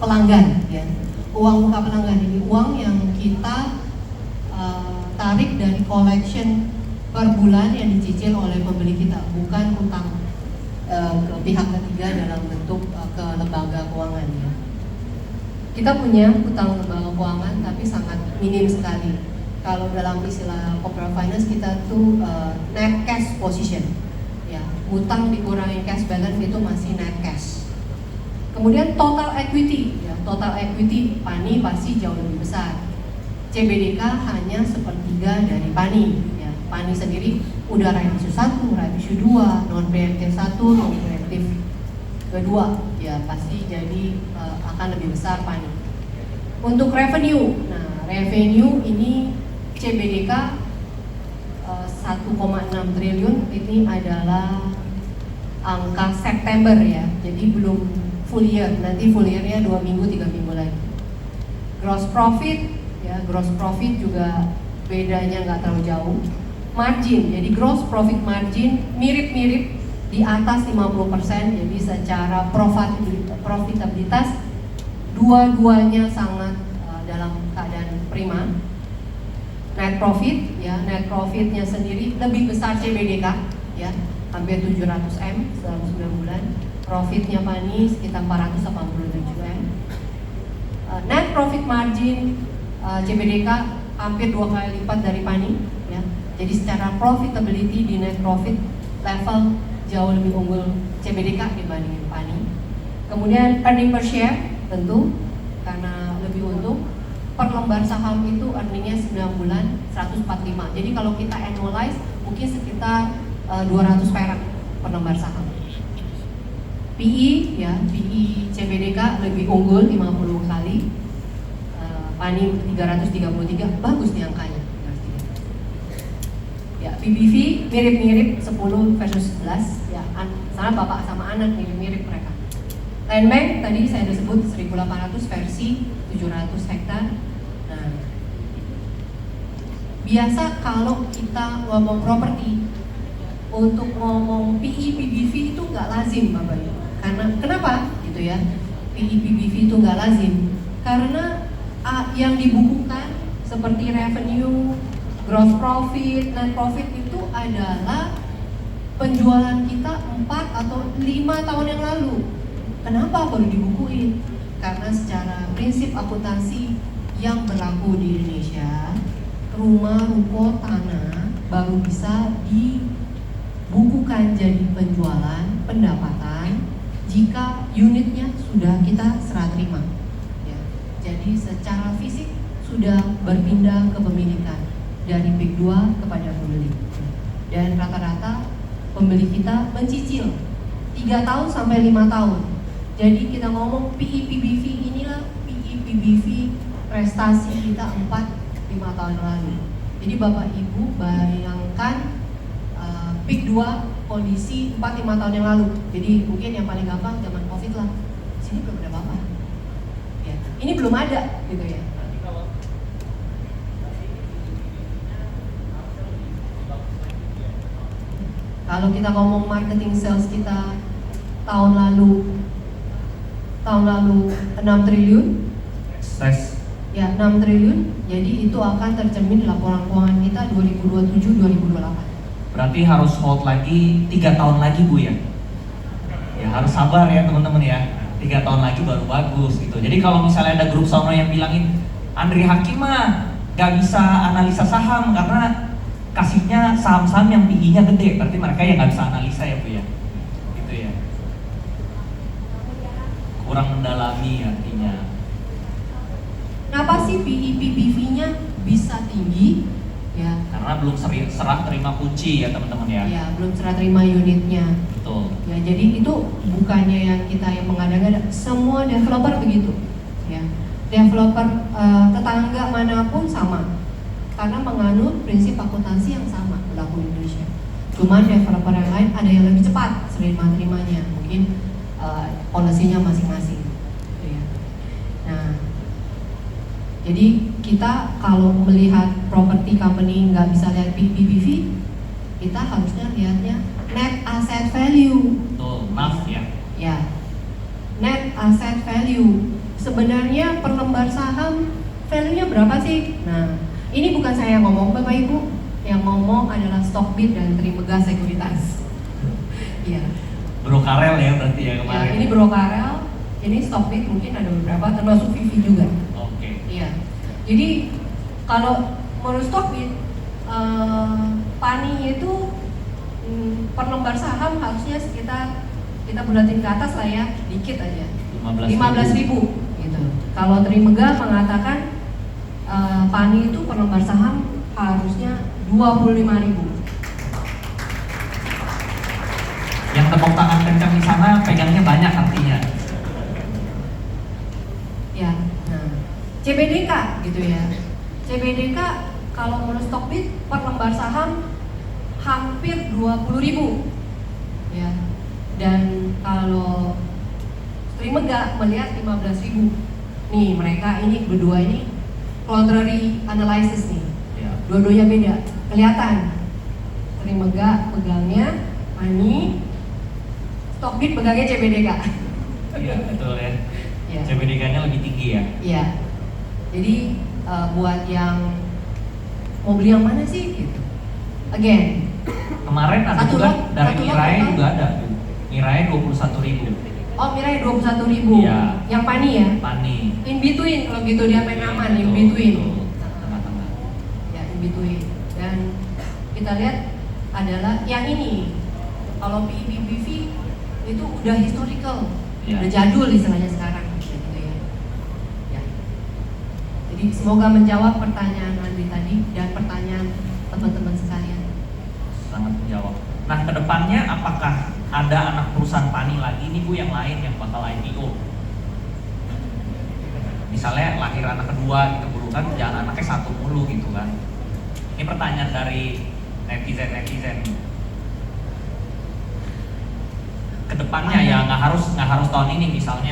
pelanggan, ya. Uang muka pelanggan ini uang yang kita tarik dari collection per bulan yang dicicil oleh pembeli kita, bukan utang ke pihak ketiga dalam bentuk ke lembaga keuangan, ya. Kita punya utang lembaga keuangan tapi sangat minim sekali. Kalau dalam istilah corporate finance kita tuh net cash position, ya, utang dikurangi cash balance itu masih net cash. Kemudian total equity, ya, total equity PANI pasti jauh lebih besar. CBDK hanya sepertiga dari PANI, ya. PANI sendiri udah right issue 1, right issue 2, non preemptive 1, non preemptive kedua, ya pasti jadi akan lebih besar PANI. Untuk revenue, nah revenue ini CBDK 1,6 triliun ini adalah angka September, ya, jadi belum full year, nanti full year-nya 2 minggu, 3 minggu lagi. Gross profit, ya, gross profit juga bedanya nggak terlalu jauh. Margin, jadi gross profit margin mirip-mirip di atas 50%, jadi secara profitabilitas dua-duanya sangat dalam keadaan prima. Net profit, ya, net profitnya sendiri lebih besar CBDK, ya, hampir 700 M dalam 9 bulan. Profitnya PANI sekitar 487 M. Net profit margin CBDK hampir 2 kali lipat dari PANI, ya. Jadi secara profitability di net profit level jauh lebih unggul CBDK dibandingin PANI. Kemudian earning per share tentu karena lebih untung. Per lembar saham itu earningnya 9 bulan 145. Jadi kalau kita annualize mungkin sekitar 200 perak per lembar saham. PE, ya, PE CBDK lebih unggul 50 kali. PANI 333, bagus nih angkanya. Ya, PBV mirip-mirip 10 versus 11, ya, sama bapak sama anak mirip-mirip mereka. Land bank tadi saya sudah sebut 1.800 versi 700 hektar. Nah, biasa kalau kita ngomong properti, untuk ngomong PE PBV itu nggak lazim, Bapak Ibu. Karena kenapa? Gitu ya. PE PBV itu nggak lazim karena yang dibukukan seperti revenue, gross profit, net profit itu adalah penjualan kita 4 atau 5 tahun yang lalu. Kenapa baru dibukuin? Karena secara prinsip akuntansi yang berlaku di Indonesia, rumah, ruko, tanah baru bisa dibukukan jadi penjualan, pendapatan jika unitnya sudah kita serah terima, ya. Jadi secara fisik sudah berpindah ke pemilikan dari PIK 2 kepada pembeli. Dan rata-rata pembeli kita mencicil 3 tahun sampai 5 tahun. Jadi kita ngomong PE PBV inilah PE PBV prestasi kita 4-5 tahun lalu. Jadi Bapak Ibu bayangkan PIK 2 kondisi 4-5 tahun yang lalu. Jadi mungkin yang paling gampang zaman Covid lah. Sini belum ada apa-apa. Ya, ini belum ada gitu ya. Kalau kita ngomong marketing sales kita tahun lalu 6 triliun. Ya, 6 triliun. Jadi itu akan tercermin di laporan keuangan kita 2027-2028. Berarti harus hold lagi 3 tahun lagi, Bu, ya? Ya harus sabar ya teman-teman ya. 3 tahun lagi baru bagus gitu. Jadi kalau misalnya ada grup sono yang bilangin Andri Hakim mah gak bisa analisa saham karena kasihnya saham-saham yang PI-nya gede, berarti mereka yang gak bisa analisa ya, Bu, ya? Gitu ya. Kurang mendalami artinya. Kenapa sih PE PBV-nya bisa tinggi? Ya, karena belum serah terima kunci ya teman-teman ya. Ya, belum serah terima unitnya. Betul. Ya, jadi itu bukannya yang kita yang mengada-ngada, semua developer begitu. Ya, developer tetangga manapun sama, karena menganut prinsip akuntansi yang sama berlaku di Indonesia. Cuman developer yang lain ada yang lebih cepat terima-terimanya, mungkin polisinya masing-masing. Gitu ya. Nah, jadi kita kalau melihat property company nggak bisa lihat PBV, kita harusnya lihatnya net asset value. Betul, NAV ya. Ya, net asset value sebenarnya per lembar saham value-nya berapa sih? Nah, ini bukan saya yang ngomong Bapak Ibu, yang ngomong adalah Stockbit dan Trimegah Sekuritas. Iya. Bro Karel ya berarti ya Ya, kemarin. ini Bro Karel, ini Stockbit mungkin ada beberapa, termasuk Vivi juga. Oke. Iya. Jadi kalau menurut Stockbit, PANI itu per lembar saham harusnya sekitar, kita bulatin ke atas lah ya, dikit aja. 15.000 gitu. Kalau Trimegah mengatakan PANI itu per lembar saham harusnya 25.000. Yang tepuk tangan kencang di sana pegangnya banyak artinya. Ya, nah CBDK gitu ya. CBDK kalau menurut Stockbit per lembar saham hampir 20.000 ya. Dan kalau Trimegah melihat 15.000. Nih mereka ini berdua ini contrary analysis nih. Ya. Dua-duanya beda. Kelihatan. Trimegah pegangnya PANI, Stockbit pegangnya CBDK. Iya betul ya. Ya. CBDK-nya lebih tinggi ya. Iya. Jadi buat yang mau beli yang mana sih gitu. Again, Kemarin ada Satu juga lot, dari satu lot Mirai total. juga ada tuh. Mirai 21.000. oh Mirai 21.000. Iya. Yang PANI ya. PANI. In between kalau gitu dia main aman, in Betul, between. betul. Tengah-tengah. Ya, in between. Dan kita lihat adalah yang ini. Kalau PEBBV itu udah historical, Iya. udah jadul istilahnya sekarang gitu ya. Ya. Jadi semoga menjawab pertanyaan Andri tadi dan pertanyaan teman-teman sekalian. Sangat menjawab. Nah, kedepannya apakah ada anak perusahaan PANI lagi nih Bu yang lain yang bakal IPO? Misalnya lahir anak kedua gitu dulu kan, jangan anaknya satu mulu gitu kan. Ini pertanyaan dari netizen. Kedepannya ya nggak harus tahun ini misalnya